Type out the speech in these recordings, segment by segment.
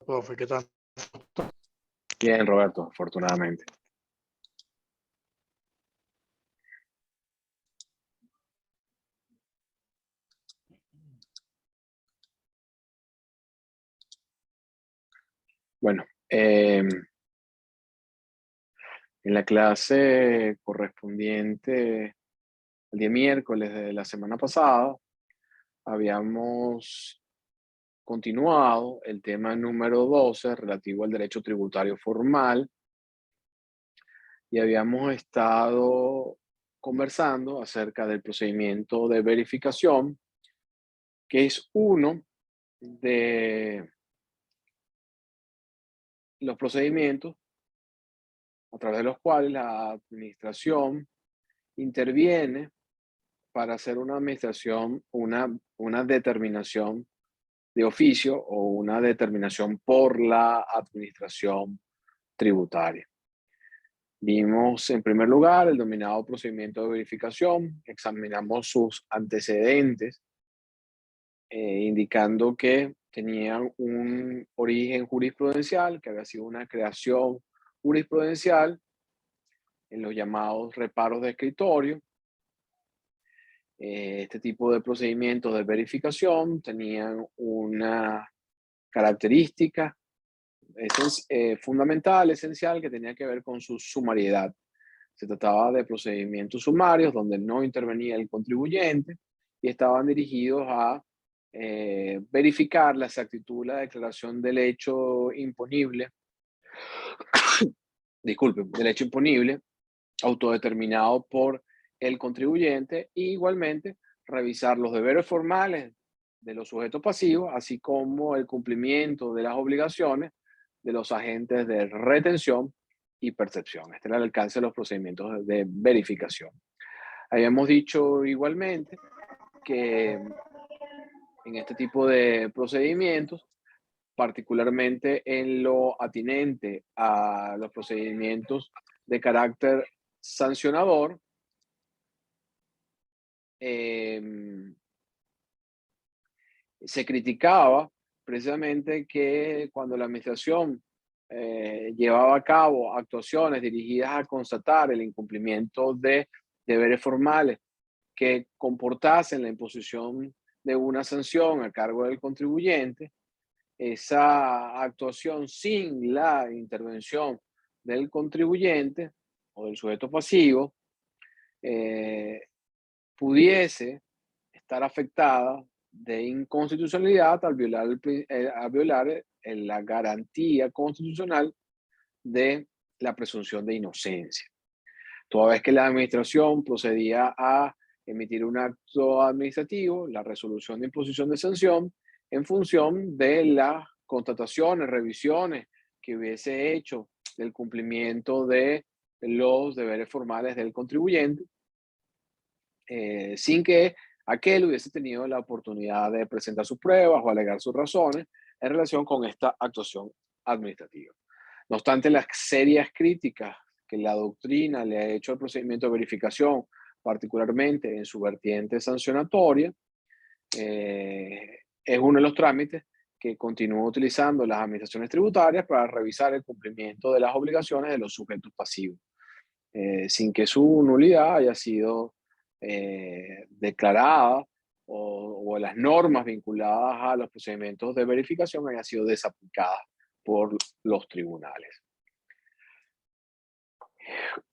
Profe, ¿qué tal? Bien, Roberto, afortunadamente. Bueno, en la clase correspondiente al día miércoles de la semana pasada, habíamos continuado el tema número 12 relativo al derecho tributario formal y habíamos estado conversando acerca del procedimiento de verificación, que es uno de los procedimientos a través de los cuales la administración interviene para hacer una administración, una determinación de oficio o una determinación por la administración tributaria. Vimos en primer lugar el denominado procedimiento de verificación, examinamos sus antecedentes, indicando que tenían un origen jurisprudencial, que había sido una creación jurisprudencial en los llamados reparos de escritorio. Este tipo de procedimientos de verificación tenían una característica fundamental, esencial, que tenía que ver con su sumariedad. Se trataba de procedimientos sumarios donde no intervenía el contribuyente y estaban dirigidos a verificar la exactitud de la declaración del hecho imponible, disculpen, del hecho imponible, autodeterminado por el contribuyente, e igualmente revisar los deberes formales de los sujetos pasivos, así como el cumplimiento de las obligaciones de los agentes de retención y percepción. Este era el alcance de los procedimientos de verificación. Habíamos dicho igualmente que en este tipo de procedimientos, particularmente en lo atinente a los procedimientos de carácter sancionador, se criticaba precisamente que cuando la administración llevaba a cabo actuaciones dirigidas a constatar el incumplimiento de deberes formales que comportasen la imposición de una sanción a cargo del contribuyente, esa actuación sin la intervención del contribuyente o del sujeto pasivo eh, pudiese estar afectada de inconstitucionalidad al violar la garantía constitucional de la presunción de inocencia. Toda vez que la administración procedía a emitir un acto administrativo, la resolución de imposición de sanción, en función de las constataciones, revisiones que hubiese hecho del cumplimiento de los deberes formales del contribuyente, sin que aquel hubiese tenido la oportunidad de presentar sus pruebas o alegar sus razones en relación con esta actuación administrativa. No obstante, las serias críticas que la doctrina le ha hecho al procedimiento de verificación, particularmente en su vertiente sancionatoria, es uno de los trámites que continúa utilizando las administraciones tributarias para revisar el cumplimiento de las obligaciones de los sujetos pasivos, sin que su nulidad haya sido declarada o las normas vinculadas a los procedimientos de verificación hayan sido desaplicadas por los tribunales.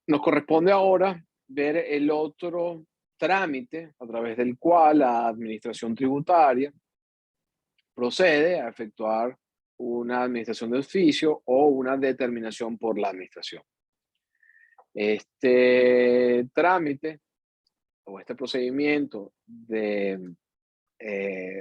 Nos corresponde ahora ver el otro trámite a través del cual la administración tributaria procede a efectuar una administración de oficio o una determinación por la administración. Este trámite o este procedimiento de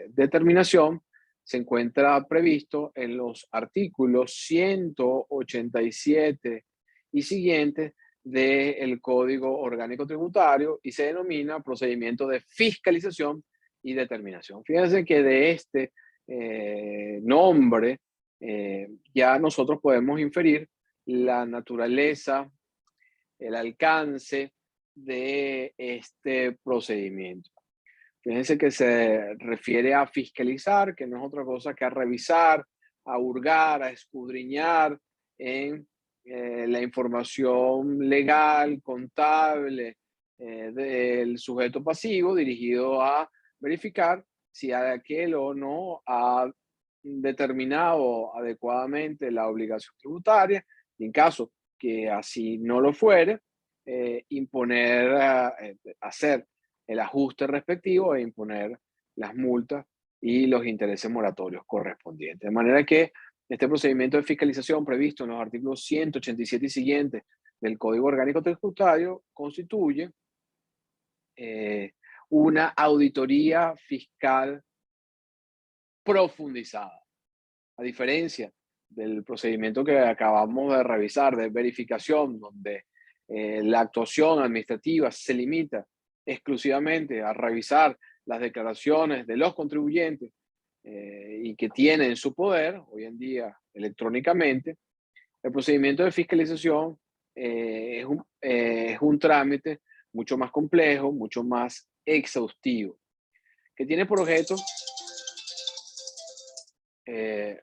determinación se encuentra previsto en los artículos 187 y siguientes del Código Orgánico Tributario y se denomina procedimiento de fiscalización y determinación. Fíjense que de este nombre ya nosotros podemos inferir la naturaleza, el alcance de este procedimiento. Fíjense que se refiere a fiscalizar, que no es otra cosa que a revisar a hurgar, a escudriñar en la información legal, contable del sujeto pasivo, dirigido a verificar si aquel o no ha determinado adecuadamente la obligación tributaria, y en caso que así no lo fuere, imponer, hacer el ajuste respectivo e imponer las multas y los intereses moratorios correspondientes. De manera que este procedimiento de fiscalización previsto en los artículos 187 y siguientes del Código Orgánico Tributario constituye eh, una auditoría fiscal profundizada. A diferencia del procedimiento que acabamos de revisar de verificación, donde la actuación administrativa se limita exclusivamente a revisar las declaraciones de los contribuyentes y que tienen en su poder, hoy en día electrónicamente, el procedimiento de fiscalización es un trámite mucho más complejo, mucho más exhaustivo, que tiene por objeto, eh,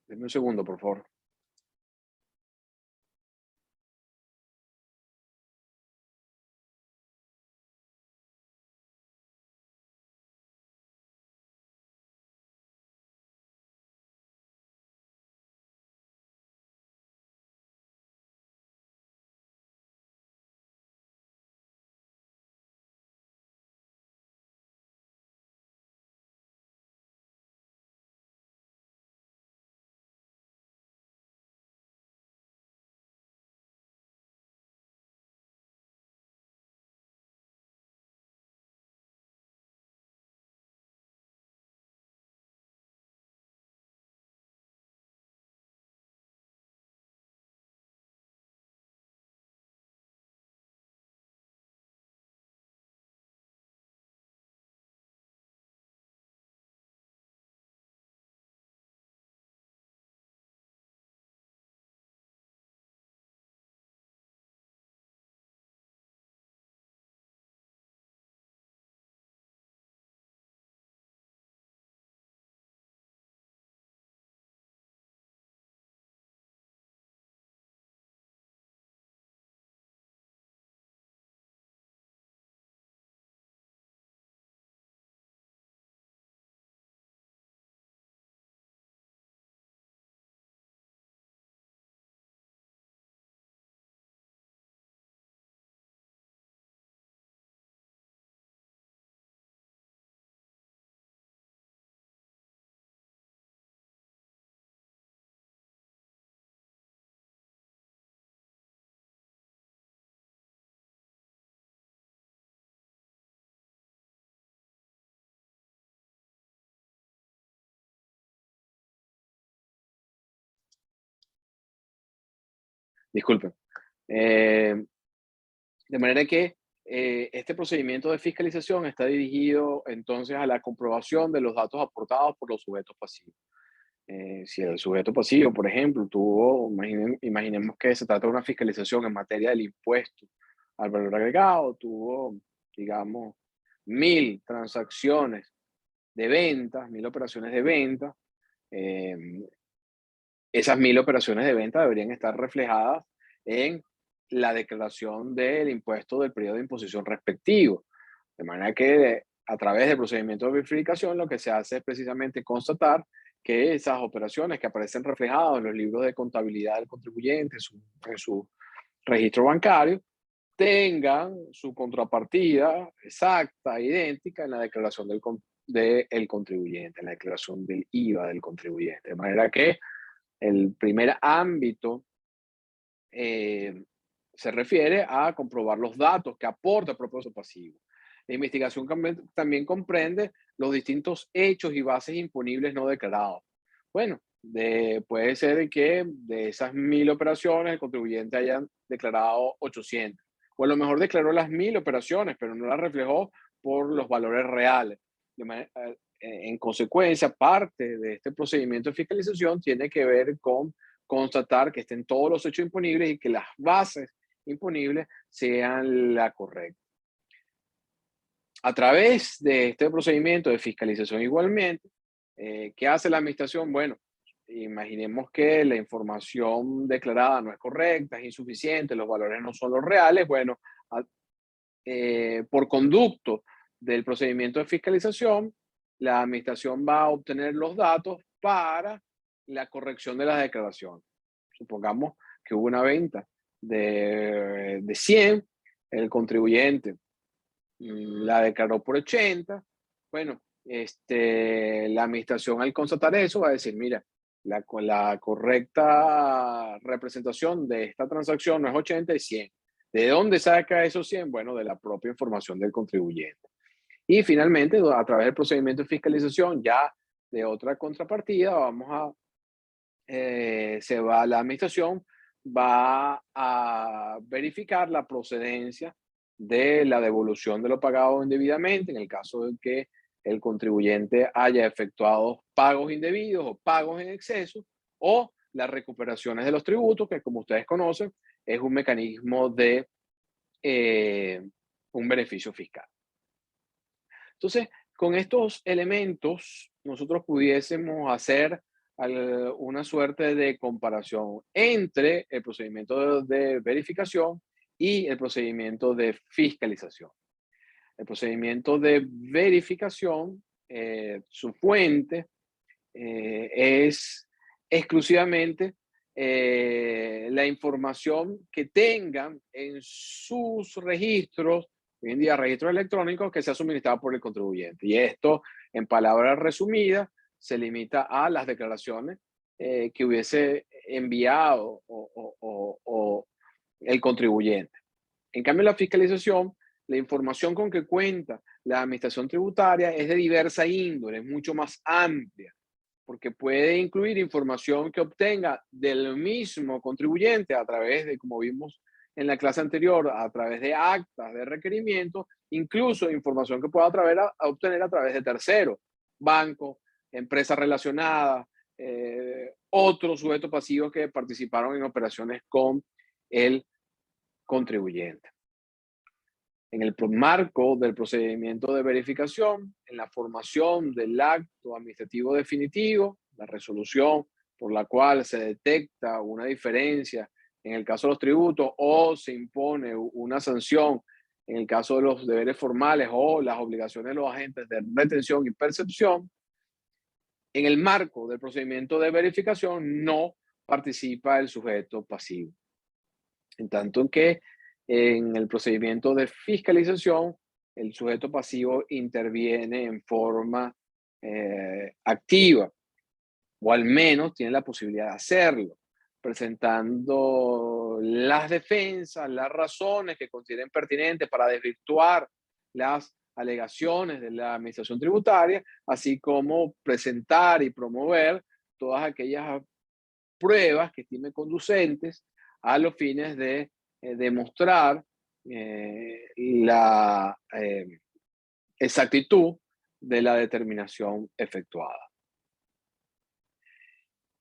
denme un segundo, por favor. Disculpen. Eh, de manera que este procedimiento de fiscalización está dirigido entonces a la comprobación de los datos aportados por los sujetos pasivos. Si el sujeto pasivo, por ejemplo, imaginemos que se trata de una fiscalización en materia del impuesto al valor agregado, tuvo, digamos, 1.000 transacciones de ventas, 1.000 operaciones de venta. eh, Esas 1.000 operaciones de venta deberían estar reflejadas en la declaración del impuesto del periodo de imposición respectivo. De manera que a través del procedimiento de verificación lo que se hace es precisamente constatar que esas operaciones que aparecen reflejadas en los libros de contabilidad del contribuyente, en su registro bancario, tengan su contrapartida exacta, idéntica en la declaración del contribuyente, en la declaración del IVA del contribuyente. De manera que el primer ámbito eh, se refiere a comprobar los datos que aporta el propósito pasivo. La investigación también comprende los distintos hechos y bases imponibles no declarados. Bueno, puede ser que de esas 1.000 operaciones el contribuyente haya declarado 800. O a lo mejor declaró las 1.000 operaciones, pero no las reflejó por los valores reales. En consecuencia, parte de este procedimiento de fiscalización tiene que ver con constatar que estén todos los hechos imponibles y que las bases imponibles sean la correcta. A través de este procedimiento de fiscalización igualmente, ¿qué hace la administración? Bueno, imaginemos que la información declarada no es correcta, es insuficiente, los valores no son los reales, bueno, por conducto del procedimiento de fiscalización, la administración va a obtener los datos para la corrección de las declaraciones. Supongamos que hubo una venta de 100, el contribuyente la declaró por 80. Bueno, la administración al constatar eso va a decir, mira, la correcta representación de esta transacción no es 80, es 100. ¿De dónde saca esos 100? Bueno, de la propia información del contribuyente. Y finalmente, a través del procedimiento de fiscalización, ya de otra contrapartida, la administración va a verificar la procedencia de la devolución de lo pagado indebidamente, en el caso de que el contribuyente haya efectuado pagos indebidos o pagos en exceso, o las recuperaciones de los tributos, que como ustedes conocen, es un mecanismo de un beneficio fiscal. Entonces, con estos elementos, nosotros pudiésemos hacer una suerte de comparación entre el procedimiento de verificación y el procedimiento de fiscalización. El procedimiento de verificación, su fuente es exclusivamente la información que tengan en sus registros, hoy en día registros electrónicos, que sea suministrado por el contribuyente. Y esto, en palabras resumidas, se limita a las declaraciones que hubiese enviado o el contribuyente. En cambio, la fiscalización, la información con que cuenta la administración tributaria es de diversa índole, es mucho más amplia, porque puede incluir información que obtenga del mismo contribuyente a través de, como vimos en la clase anterior, a través de actas de requerimiento, incluso información que pueda obtener a través de terceros, bancos, empresas relacionadas, otros sujetos pasivos que participaron en operaciones con el contribuyente. En el marco del procedimiento de verificación, en la formación del acto administrativo definitivo, la resolución por la cual se detecta una diferencia en el caso de los tributos o se impone una sanción en el caso de los deberes formales o las obligaciones de los agentes de retención y percepción, en el marco del procedimiento de verificación no participa el sujeto pasivo. En tanto que en el procedimiento de fiscalización, el sujeto pasivo interviene en forma activa, o al menos tiene la posibilidad de hacerlo, presentando las defensas, las razones que consideren pertinentes para desvirtuar las alegaciones de la administración tributaria, así como presentar y promover todas aquellas pruebas que estime conducentes a los fines de demostrar la exactitud de la determinación efectuada.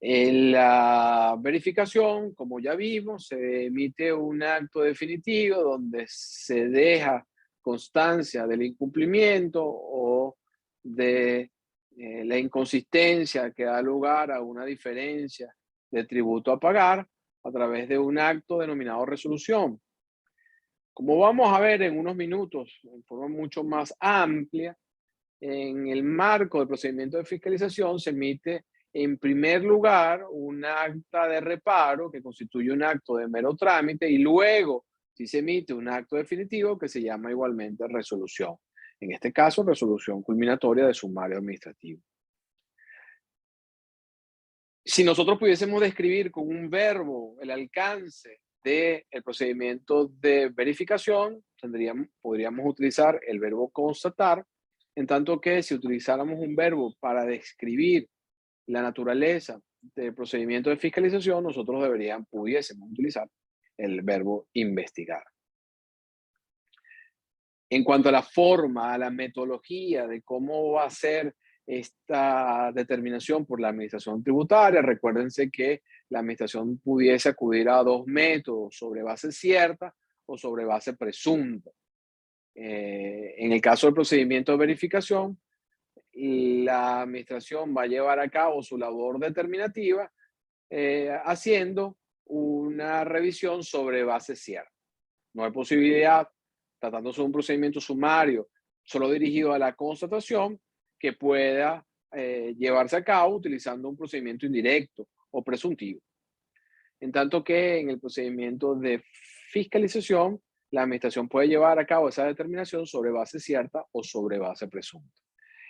En la verificación, como ya vimos, se emite un acto definitivo donde se deja constancia del incumplimiento o de la inconsistencia que da lugar a una diferencia de tributo a pagar a través de un acto denominado resolución. Como vamos a ver en unos minutos, en forma mucho más amplia, en el marco del procedimiento de fiscalización se emite en primer lugar un acta de reparo que constituye un acto de mero trámite y luego si se emite un acto definitivo que se llama igualmente resolución. En este caso, resolución culminatoria de sumario administrativo. Si nosotros pudiésemos describir con un verbo el alcance del procedimiento de verificación, podríamos utilizar el verbo constatar, en tanto que si utilizáramos un verbo para describir la naturaleza del procedimiento de fiscalización, nosotros pudiésemos utilizar el verbo investigar. En cuanto a la forma, a la metodología de cómo va a ser esta determinación por la administración tributaria, recuérdense que la administración pudiese acudir a dos métodos, sobre base cierta o sobre base presunta. En el caso del procedimiento de verificación, la administración va a llevar a cabo su labor determinativa haciendo una revisión sobre base cierta. No hay posibilidad, tratándose de un procedimiento sumario solo dirigido a la constatación, que pueda llevarse a cabo utilizando un procedimiento indirecto o presuntivo. En tanto que en el procedimiento de fiscalización, la administración puede llevar a cabo esa determinación sobre base cierta o sobre base presunta.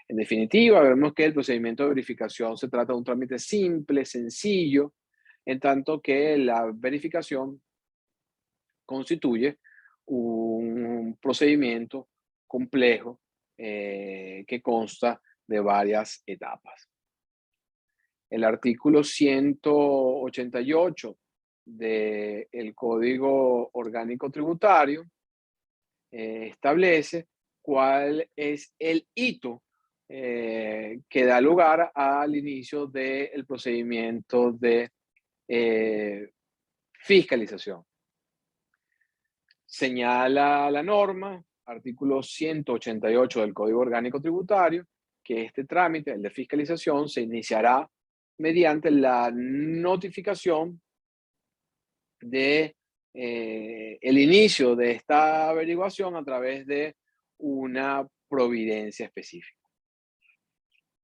En definitiva, vemos que el procedimiento de verificación se trata de un trámite simple, sencillo, en tanto que la verificación constituye un procedimiento complejo que consta de varias etapas. El artículo 188 del Código Orgánico Tributario establece cuál es el hito que da lugar al inicio del procedimiento de fiscalización. Señala la norma, artículo 188 del Código Orgánico Tributario, que este trámite, el de fiscalización, se iniciará mediante la notificación de el inicio de esta averiguación a través de una providencia específica.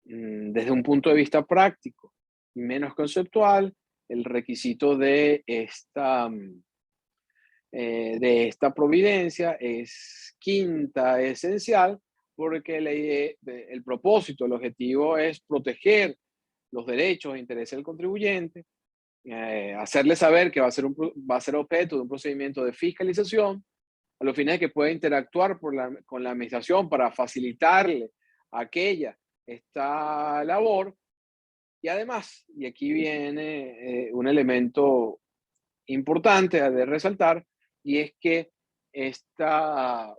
Desde un punto de vista práctico y menos conceptual, el requisito de esta providencia es quinta esencial, porque el propósito, el objetivo es proteger los derechos e intereses del contribuyente, hacerle saber que va a ser objeto de un procedimiento de fiscalización, a los fines de que pueda interactuar con la administración para facilitarle a aquella esta labor. Y además, y aquí viene un elemento importante de resaltar, y es que esta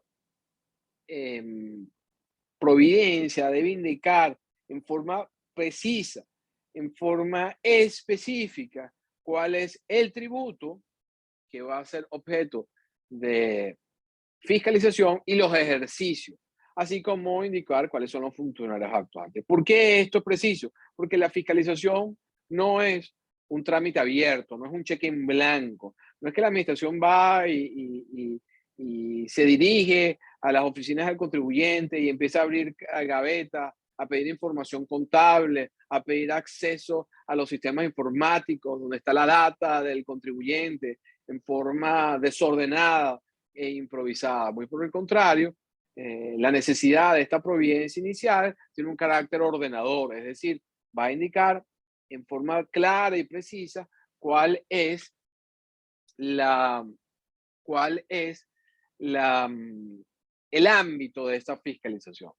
providencia debe indicar en forma precisa, en forma específica, cuál es el tributo que va a ser objeto de fiscalización y los ejercicios, así como indicar cuáles son los funcionarios actuantes. ¿Por qué esto es preciso? Porque la fiscalización no es un trámite abierto, no es un cheque en blanco, no es que la administración va y se dirige a las oficinas del contribuyente y empieza a abrir gavetas, a pedir información contable, a pedir acceso a los sistemas informáticos donde está la data del contribuyente en forma desordenada e improvisada. Muy por el contrario, la necesidad de esta providencia inicial tiene un carácter ordenador, es decir, va a indicar en forma clara y precisa cuál es la, cuál es el ámbito de esta fiscalización.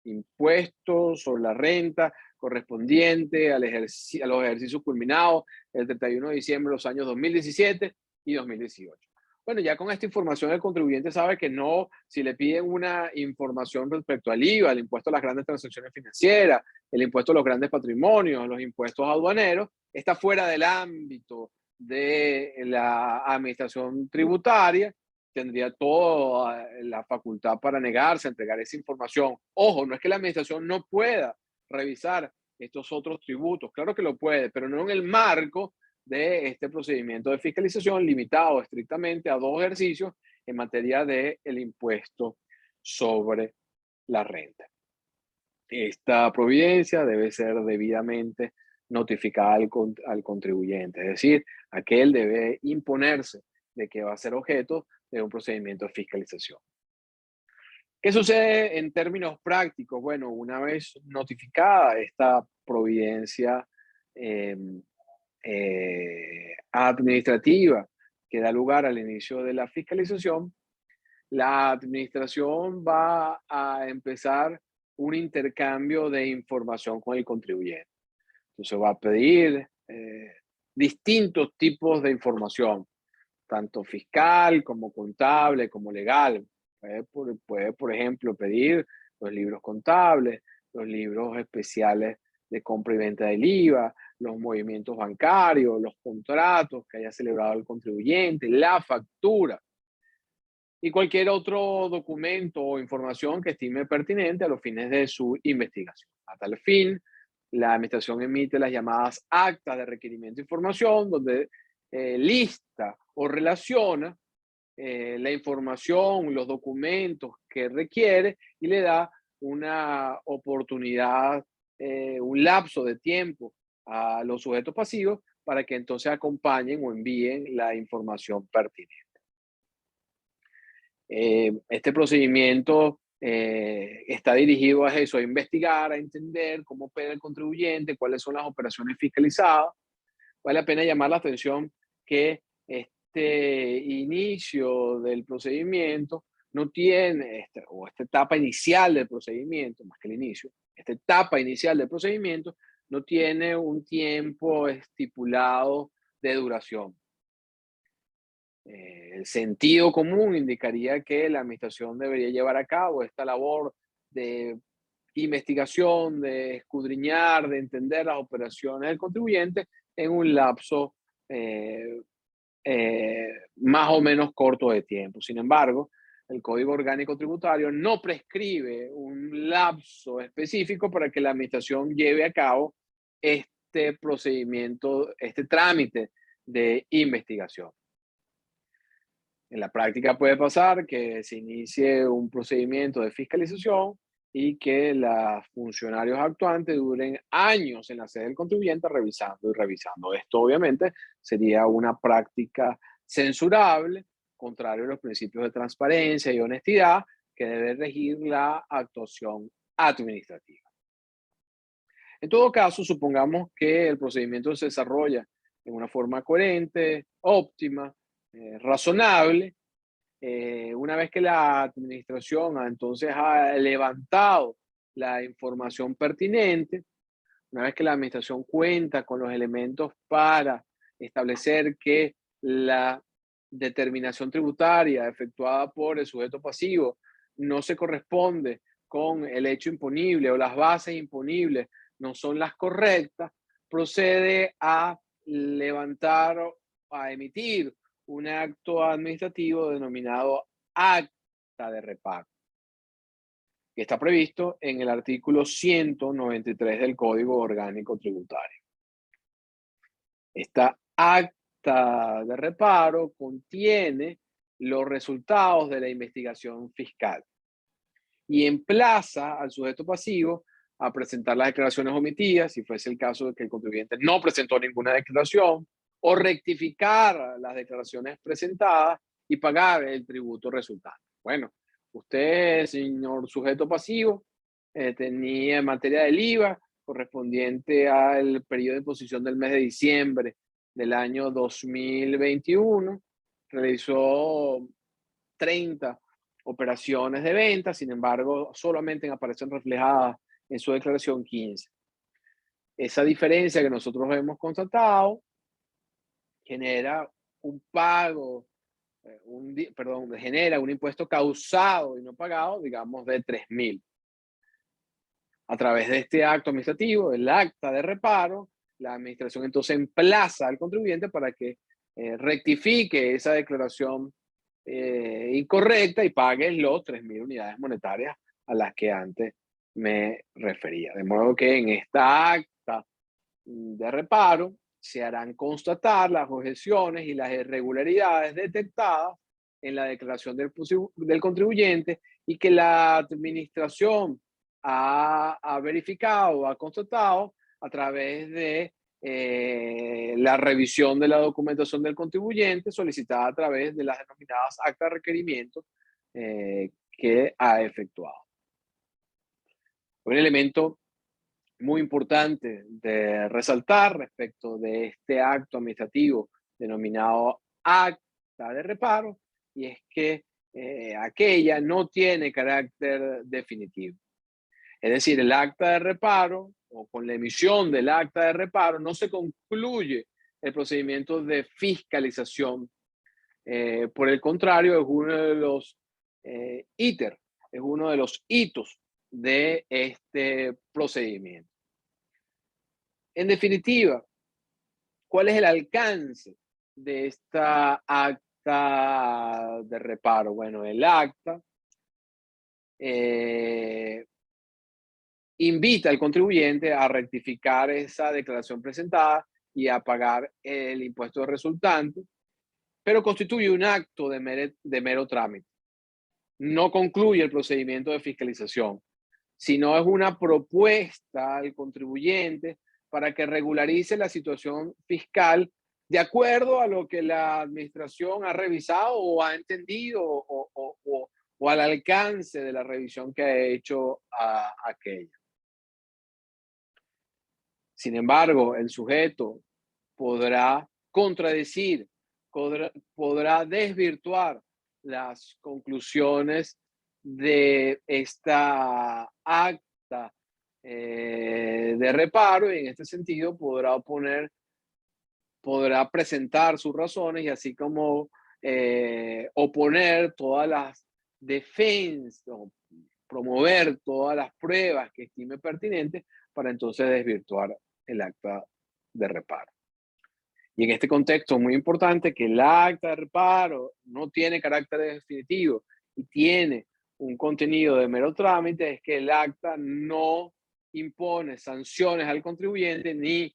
Impuestos sobre la renta correspondiente a los ejercicios culminados el 31 de diciembre de los años 2017 y 2018. Bueno, ya con esta información el contribuyente sabe que no, si le piden una información respecto al IVA, el impuesto a las grandes transacciones financieras, el impuesto a los grandes patrimonios, los impuestos aduaneros, está fuera del ámbito de la administración tributaria, tendría toda la facultad para negarse a entregar esa información. Ojo, no es que la administración no pueda revisar estos otros tributos, claro que lo puede, pero no en el marco de este procedimiento de fiscalización limitado estrictamente a 2 ejercicios en materia del impuesto sobre la renta. Esta providencia debe ser debidamente notificada al contribuyente, es decir, aquel debe imponerse de que va a ser objeto de un procedimiento de fiscalización. ¿Qué sucede en términos prácticos? Bueno, una vez notificada esta providencia administrativa que da lugar al inicio de la fiscalización, la administración va a empezar un intercambio de información con el contribuyente. Entonces va a pedir distintos tipos de información, tanto fiscal como contable, como legal. Puede, por ejemplo, pedir los libros contables, los libros especiales de compra y venta del IVA, los movimientos bancarios, los contratos que haya celebrado el contribuyente, la factura. y cualquier otro documento o información que estime pertinente a los fines de su investigación. A tal fin, la administración emite las llamadas actas de requerimiento de información, donde lista o relaciona la información, los documentos que requiere y le da una oportunidad, un lapso de tiempo a los sujetos pasivos para que entonces acompañen o envíen la información pertinente. Este procedimiento está dirigido a eso, a investigar, a entender cómo opera el contribuyente, cuáles son las operaciones fiscalizadas. Vale la pena llamar la atención que este inicio del procedimiento no tiene, o esta etapa inicial del procedimiento, más que el inicio, esta etapa inicial del procedimiento no tiene un tiempo estipulado de duración. El sentido común indicaría que la administración debería llevar a cabo esta labor de investigación, de escudriñar, de entender las operaciones del contribuyente en un lapso eh, más o menos corto de tiempo. Sin embargo, el Código Orgánico Tributario no prescribe un lapso específico para que la administración lleve a cabo este procedimiento, este trámite de investigación. En la práctica puede pasar que se inicie un procedimiento de fiscalización y que los funcionarios actuantes duren años en la sede del contribuyente revisando y revisando. Esto obviamente sería una práctica censurable, contrario a los principios de transparencia y honestidad que debe regir la actuación administrativa. En todo caso, supongamos que el procedimiento se desarrolla en una forma coherente, óptima, razonable. Una vez que la administración entonces ha levantado la información pertinente, una vez que la administración cuenta con los elementos para establecer que la determinación tributaria efectuada por el sujeto pasivo no se corresponde con el hecho imponible o las bases imponibles no son las correctas, procede a levantar o a emitir un acto administrativo denominado acta de reparo, que está previsto en el artículo 193 del Código Orgánico Tributario. Esta acta de reparo contiene los resultados de la investigación fiscal y emplaza al sujeto pasivo a presentar las declaraciones omitidas, si fuese el caso de que el contribuyente no presentó ninguna declaración, o rectificar las declaraciones presentadas y pagar el tributo resultante. Bueno, usted, señor sujeto pasivo, tenía en materia del IVA correspondiente al periodo de imposición del mes de diciembre del año 2021, realizó 30 operaciones de venta, sin embargo, solamente aparecen reflejadas en su declaración 15. Esa diferencia que nosotros hemos constatado genera un pago, genera un impuesto causado y no pagado, digamos, de 3.000. A través de este acto administrativo, el acta de reparo, la administración entonces emplaza al contribuyente para que rectifique esa declaración incorrecta y pague los 3.000 unidades monetarias a las que antes me refería. De modo que en esta acta de reparo se harán constatar las objeciones y las irregularidades detectadas en la declaración del contribuyente y que la administración ha verificado, ha constatado a través de la revisión de la documentación del contribuyente solicitada a través de las denominadas actas de requerimiento que ha efectuado. Un elemento muy importante de resaltar respecto de este acto administrativo denominado acta de reparo, y es que aquella no tiene carácter definitivo. Es decir, el acta de reparo o con la emisión del acta de reparo no se concluye el procedimiento de fiscalización. Por el contrario, es uno de los ítems, es uno de los hitos de este procedimiento. En definitiva, ¿cuál es el alcance de esta acta acta de reparo? Bueno, el acta invita al contribuyente a rectificar esa declaración presentada y a pagar el impuesto resultante, pero constituye un acto de mero trámite. No concluye el procedimiento de fiscalización, sino es una propuesta al contribuyente para que regularice la situación fiscal de acuerdo a lo que la administración ha revisado o ha entendido o al alcance de la revisión que ha hecho a aquella. Sin embargo, el sujeto podrá contradecir, podrá desvirtuar las conclusiones de esta acta de reparo y en este sentido podrá presentar sus razones y así como oponer todas las defensas, o promover todas las pruebas que estime pertinentes para entonces desvirtuar el acta de reparo. Y en este contexto muy importante que el acta de reparo no tiene carácter definitivo y tiene un contenido de mero trámite, es que el acta no impone sanciones al contribuyente ni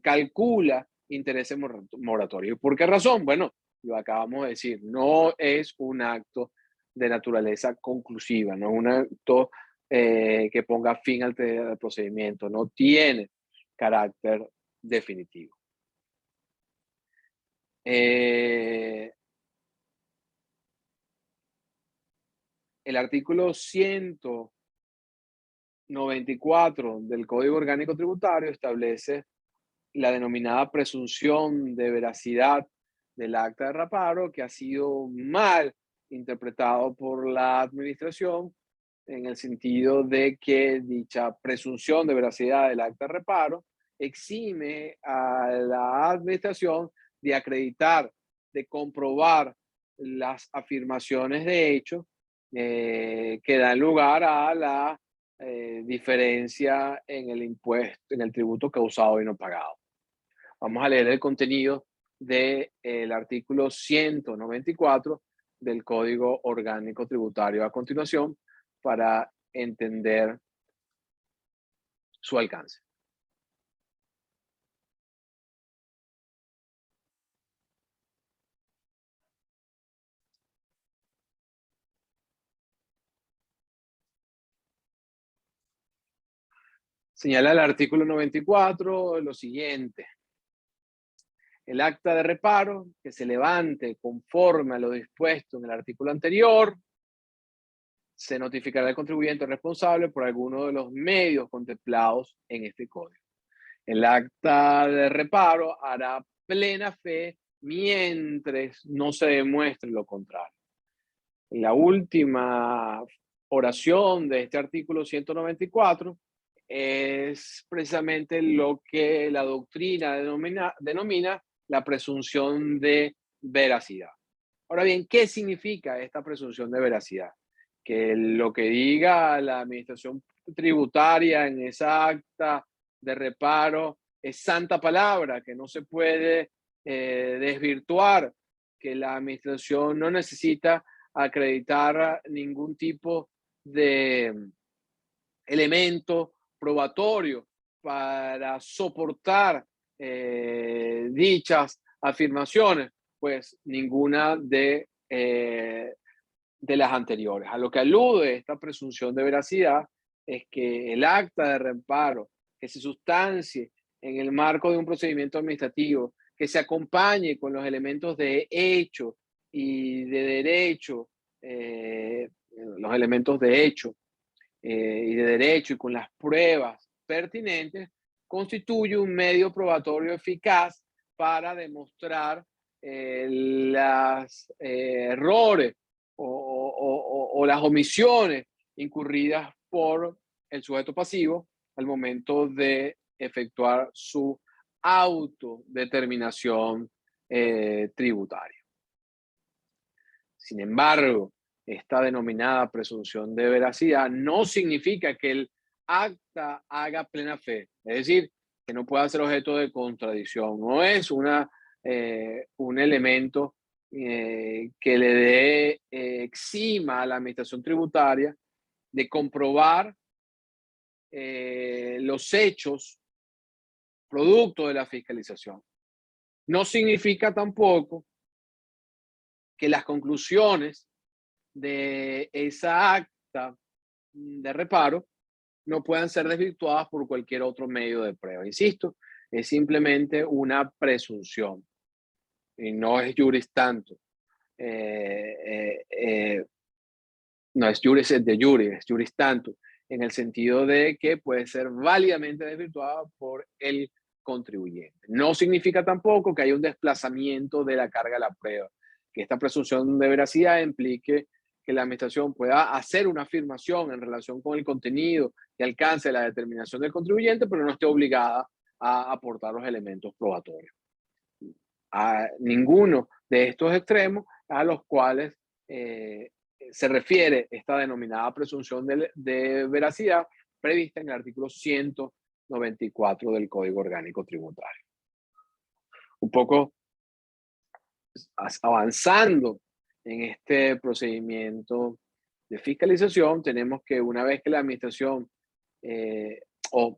calcula intereses moratorios. ¿Por qué razón? Bueno, lo acabamos de decir, no es un acto de naturaleza conclusiva, no es un acto que ponga fin al procedimiento, no tiene carácter definitivo. El artículo 194 del Código Orgánico Tributario establece la denominada presunción de veracidad del acta de reparo, que ha sido mal interpretado por la administración en el sentido de que dicha presunción de veracidad del acta de reparo exime a la administración de acreditar, de comprobar las afirmaciones de hecho que dan lugar a la diferencia en el impuesto, en el tributo causado y no pagado. Vamos a leer el contenido del artículo 194 del Código Orgánico Tributario a continuación para entender su alcance. Señala el artículo 94 lo siguiente. El acta de reparo que se levante conforme a lo dispuesto en el artículo anterior, se notificará al contribuyente responsable por alguno de los medios contemplados en este código. El acta de reparo hará plena fe mientras no se demuestre lo contrario. La última oración de este artículo 194 es precisamente lo que la doctrina denomina la presunción de veracidad. Ahora bien, ¿qué significa esta presunción de veracidad? Que lo que diga la administración tributaria en esa acta de reparo es santa palabra, que no se puede desvirtuar, que la administración no necesita acreditar ningún tipo de elemento probatorio para soportar dichas afirmaciones, pues ninguna de las anteriores. A lo que alude esta presunción de veracidad es que el acta de reparo que se sustancie en el marco de un procedimiento administrativo, que se acompañe con los elementos de hecho y de derecho, los elementos de hecho y de derecho y con las pruebas pertinentes, constituye un medio probatorio eficaz para demostrar los errores o las omisiones incurridas por el sujeto pasivo al momento de efectuar su autodeterminación tributaria. Sin embargo, esta denominada presunción de veracidad no significa que el acta haga plena fe, es decir, que no pueda ser objeto de contradicción. No es un elemento que le dé exima a la administración tributaria de comprobar los hechos producto de la fiscalización. No significa tampoco que las conclusiones de esa acta de reparo no puedan ser desvirtuadas por cualquier otro medio de prueba. Insisto, es simplemente una presunción y no es juris tanto. No es juris et de jure, es juris tanto, en el sentido de que puede ser válidamente desvirtuada por el contribuyente. No significa tampoco que haya un desplazamiento de la carga de la prueba, que esta presunción de veracidad implique que la administración pueda hacer una afirmación en relación con el contenido y alcance de la determinación del contribuyente, pero no esté obligada a aportar los elementos probatorios. A ninguno de estos extremos a los cuales se refiere esta denominada presunción de veracidad prevista en el artículo 194 del Código Orgánico Tributario. Un poco avanzando en este procedimiento de fiscalización, tenemos que una vez que la administración la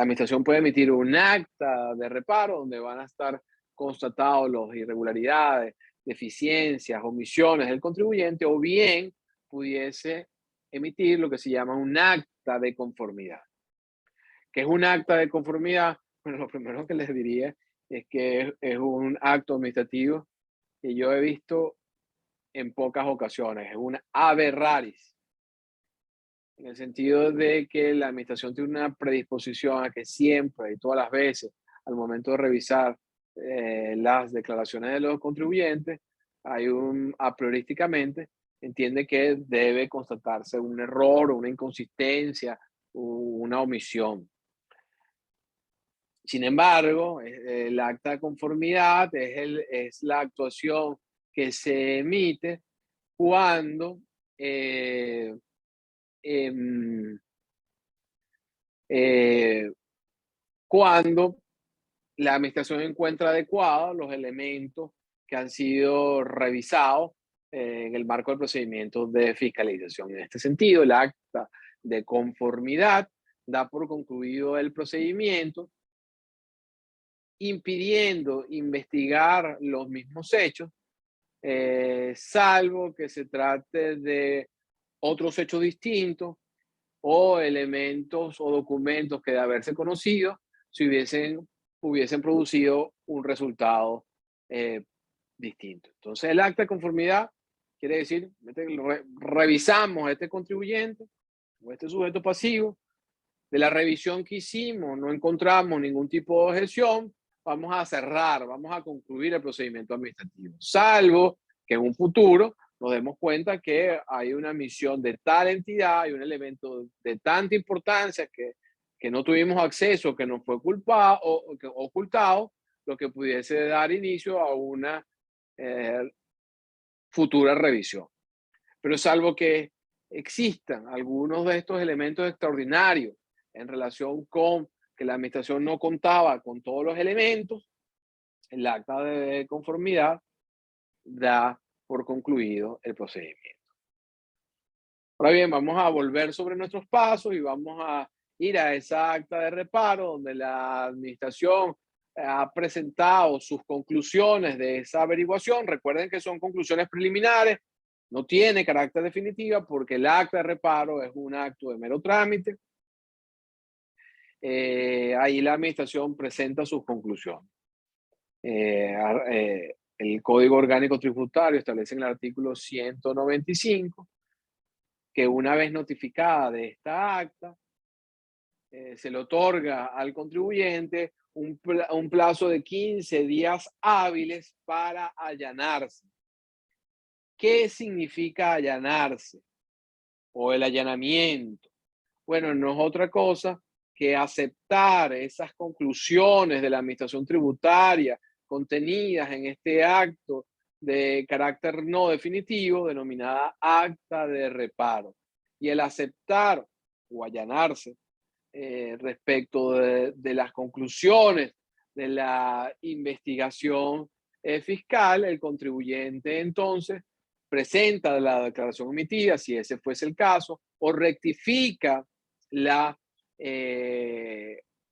administración puede emitir un acta de reparo donde van a estar constatados las irregularidades, deficiencias, omisiones del contribuyente, o bien pudiese emitir lo que se llama un acta de conformidad. ¿Qué es un acta de conformidad? Bueno, lo primero que les diría es que es un acto administrativo que yo he visto en pocas ocasiones, es un ave raris, en el sentido de que la administración tiene una predisposición a que siempre y todas las veces, al momento de revisar las declaraciones de los contribuyentes, hay a priorísticamente entiende que debe constatarse un error, una inconsistencia, una omisión. Sin embargo, el acta de conformidad es la actuación que se emite cuando cuando la administración encuentra adecuados los elementos que han sido revisados en el marco del procedimiento de fiscalización. En este sentido, el acta de conformidad da por concluido el procedimiento, impidiendo investigar los mismos hechos, salvo que se trate de otros hechos distintos o elementos o documentos que de haberse conocido, si hubiesen producido un resultado distinto. Entonces, el acta de conformidad quiere decir, revisamos a este contribuyente o este sujeto pasivo, de la revisión que hicimos no encontramos ningún tipo de objeción, vamos a cerrar, vamos a concluir el procedimiento administrativo, salvo que en un futuro nos demos cuenta que hay una misión de tal entidad, hay un elemento de tanta importancia que no tuvimos acceso, que nos fue culpado o que ocultado, lo que pudiese dar inicio a una futura revisión. Pero salvo que existan algunos de estos elementos extraordinarios en relación con que la administración no contaba con todos los elementos, el acta de conformidad da por concluido el procedimiento. Ahora bien, vamos a volver sobre nuestros pasos y vamos a ir a esa acta de reparo donde la administración ha presentado sus conclusiones de esa averiguación. Recuerden que son conclusiones preliminares, no tiene carácter definitivo porque el acta de reparo es un acto de mero trámite. Ahí la administración presenta sus conclusiones. El Código Orgánico Tributario establece en el artículo 195 que una vez notificada de esta acta, se le otorga al contribuyente un plazo de 15 días hábiles para allanarse. ¿Qué significa allanarse o el allanamiento? Bueno, no es otra cosa que aceptar esas conclusiones de la administración tributaria contenidas en este acto de carácter no definitivo, denominada acta de reparo. Y el aceptar o allanarse respecto de las conclusiones de la investigación fiscal, el contribuyente entonces presenta la declaración emitida, si ese fuese el caso, o rectifica la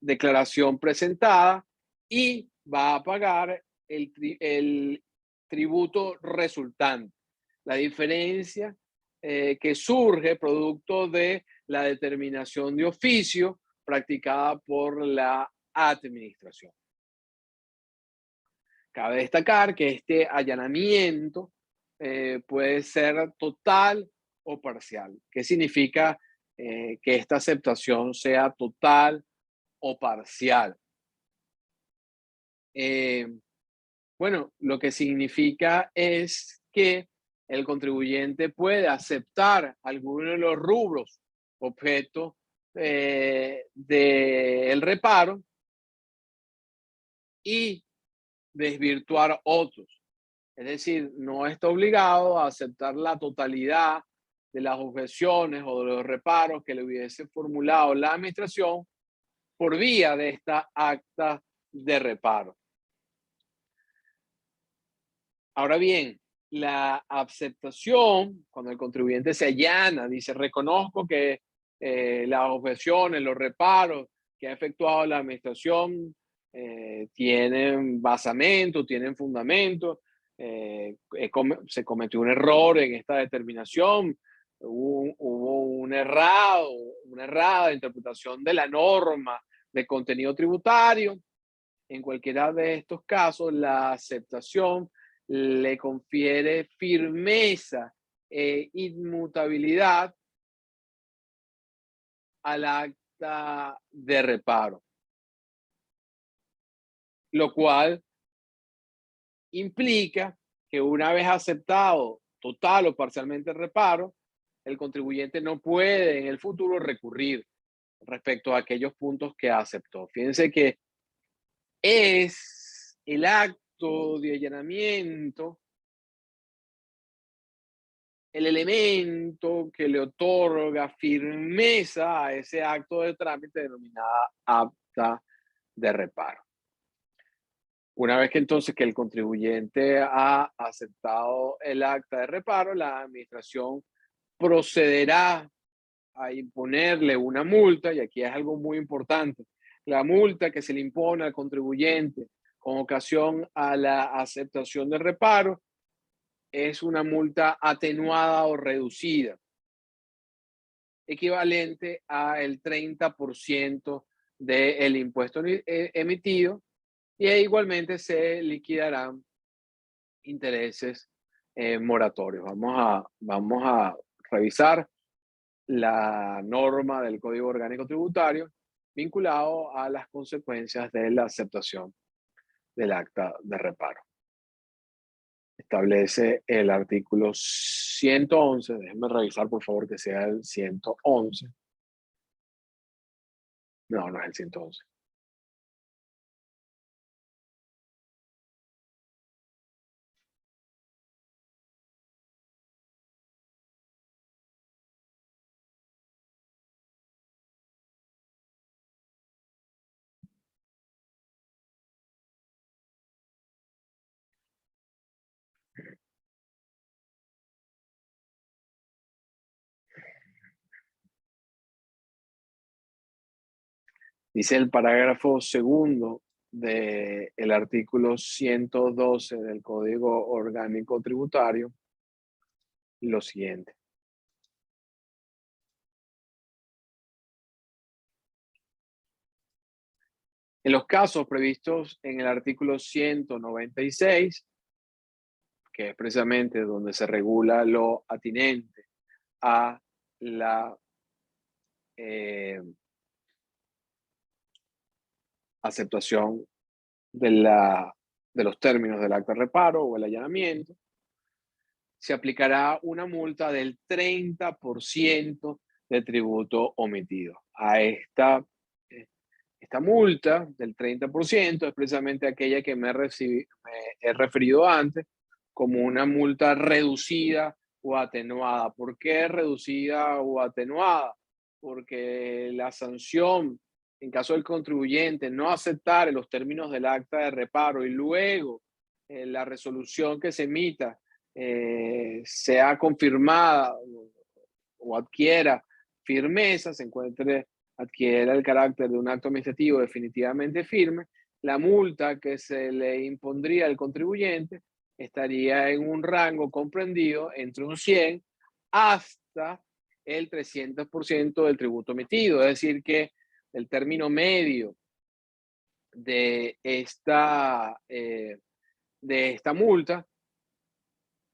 declaración presentada y va a pagar el tributo resultante. La diferencia que surge producto de la determinación de oficio practicada por la administración. Cabe destacar que este allanamiento puede ser total o parcial. ¿Qué significa que esta aceptación sea total o parcial? Bueno, lo que significa es que el contribuyente puede aceptar alguno de los rubros objeto del reparo y desvirtuar otros. Es decir, no está obligado a aceptar la totalidad de las objeciones o de los reparos que le hubiese formulado la administración por vía de esta acta de reparo. Ahora bien, la aceptación, cuando el contribuyente se allana, dice, reconozco que las objeciones, los reparos que ha efectuado la administración tienen basamento, tienen fundamento, se cometió un error en esta determinación, hubo una errada interpretación de la norma de contenido tributario. En cualquiera de estos casos, la aceptación le confiere firmeza e inmutabilidad al acta de reparo, lo cual implica que una vez aceptado total o parcialmente el reparo, el contribuyente no puede en el futuro recurrir respecto a aquellos puntos que aceptó. Fíjense que es el acto de allanamiento el elemento que le otorga firmeza a ese acto de trámite denominada acta de reparo. Una vez que entonces que el contribuyente ha aceptado el acta de reparo, la administración procederá a imponerle una multa, y aquí es algo muy importante, la multa que se le impone al contribuyente con ocasión a la aceptación del reparo es una multa atenuada o reducida, equivalente al 30% del impuesto emitido, y igualmente se liquidarán intereses moratorios. Vamos a revisar la norma del Código Orgánico Tributario vinculado a las consecuencias de la aceptación del acta de reparo. Establece el artículo 111, déjenme revisar por favor que sea el 111. No, no es el 111. Dice el parágrafo segundo del artículo 112 del Código Orgánico Tributario lo siguiente. En los casos previstos en el artículo 196, que es precisamente donde se regula lo atinente a la aceptación de los términos del acta de reparo o el allanamiento, se aplicará una multa del 30% de tributo omitido. A esta multa del 30% es precisamente aquella que me he referido antes como una multa reducida o atenuada. ¿Por qué reducida o atenuada? Porque la sanción, en caso del contribuyente no aceptar los términos del acta de reparo y luego la resolución que se emita sea confirmada o adquiera firmeza, adquiera el carácter de un acto administrativo definitivamente firme, la multa que se le impondría al contribuyente estaría en un rango comprendido entre un 100 hasta el 300% del tributo emitido. Es decir, que el término medio de esta multa,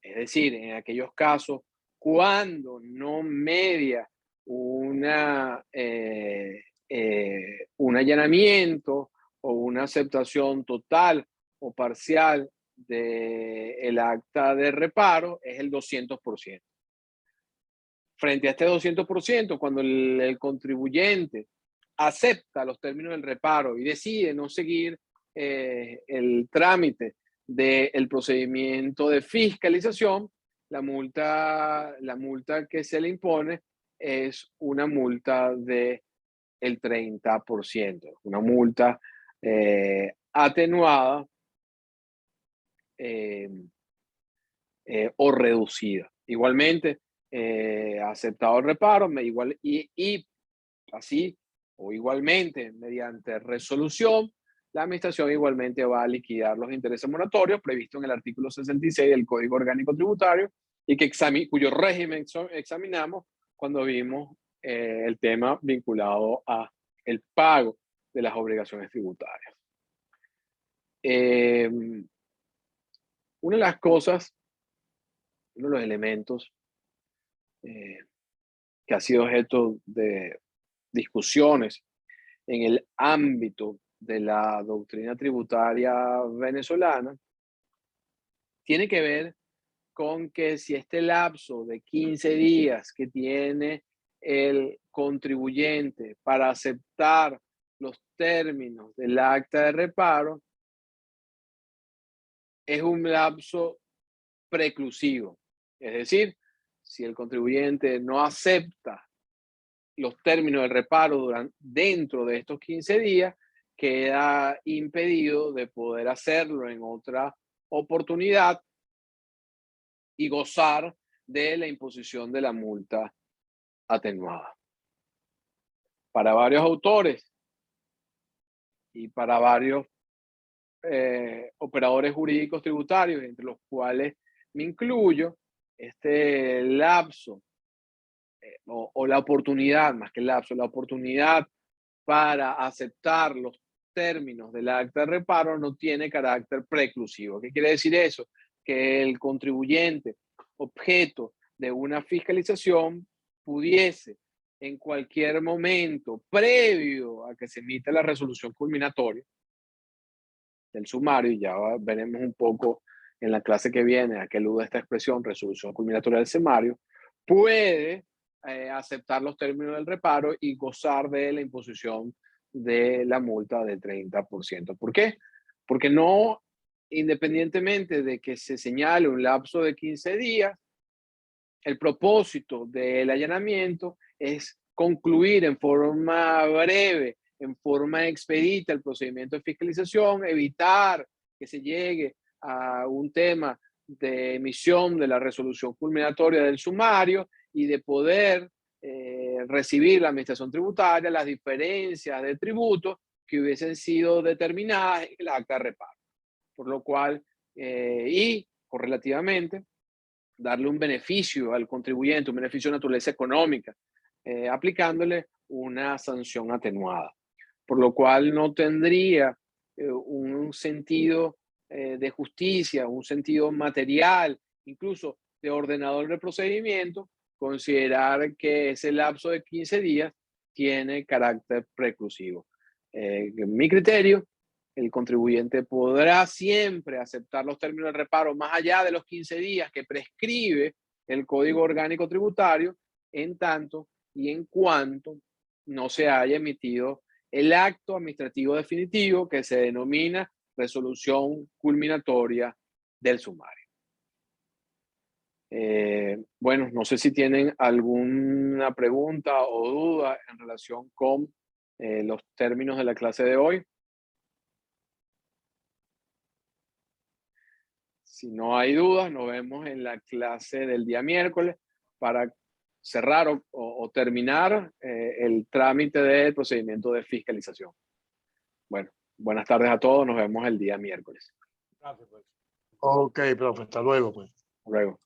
es decir, en aquellos casos cuando no media un allanamiento o una aceptación total o parcial del acta de reparo, es el 200%. Frente a este 200%, cuando el contribuyente acepta los términos del reparo y decide no seguir el trámite del procedimiento de fiscalización, la multa que se le impone es una multa del 30%, una multa atenuada eh, o reducida. Igualmente, aceptado el reparo, y así o igualmente mediante resolución, la administración igualmente va a liquidar los intereses moratorios previstos en el artículo 66 del Código Orgánico Tributario y cuyo régimen examinamos cuando vimos el tema vinculado a el pago de las obligaciones tributarias. Una de las cosas, uno de los elementos que ha sido objeto de discusiones en el ámbito de la doctrina tributaria venezolana, tiene que ver con que si este lapso de 15 días que tiene el contribuyente para aceptar los términos del acta de reparo es un lapso preclusivo. Es decir, si el contribuyente no acepta los términos del reparo dentro de estos 15 días, queda impedido de poder hacerlo en otra oportunidad y gozar de la imposición de la multa atenuada. Para varios autores y para varios operadores jurídicos tributarios, entre los cuales me incluyo, este lapso o la oportunidad, más que el lapso, la oportunidad para aceptar los términos del acta de reparo no tiene carácter preclusivo. ¿Qué quiere decir eso? Que el contribuyente objeto de una fiscalización pudiese en cualquier momento previo a que se emita la resolución culminatoria del sumario, y ya veremos un poco en la clase que viene a qué alude esta expresión, resolución culminatoria del sumario, puede aceptar los términos del reparo y gozar de la imposición de la multa del 30%. ¿Por qué? Porque no, independientemente de que se señale un lapso de 15 días, el propósito del allanamiento es concluir en forma breve, en forma expedita el procedimiento de fiscalización, evitar que se llegue a un tema de emisión de la resolución culminatoria del sumario y de poder recibir la administración tributaria las diferencias de tributo que hubiesen sido determinadas en el acta de reparo. Por lo cual, y correlativamente, darle un beneficio al contribuyente, un beneficio de naturaleza económica, aplicándole una sanción atenuada. Por lo cual no tendría un sentido de justicia, un sentido material, incluso de ordenador de procedimiento, considerar que ese lapso de 15 días tiene carácter preclusivo. En mi criterio, el contribuyente podrá siempre aceptar los términos de reparo más allá de los 15 días que prescribe el Código Orgánico Tributario, en tanto y en cuanto no se haya emitido el acto administrativo definitivo que se denomina resolución culminatoria del sumario. Bueno, no sé si tienen alguna pregunta o duda en relación con los términos de la clase de hoy. Si no hay dudas, nos vemos en la clase del día miércoles para cerrar o terminar el trámite del procedimiento de fiscalización. Bueno, buenas tardes a todos. Nos vemos el día miércoles. Gracias, pues. Ok, profe. Hasta luego, pues. Hasta luego.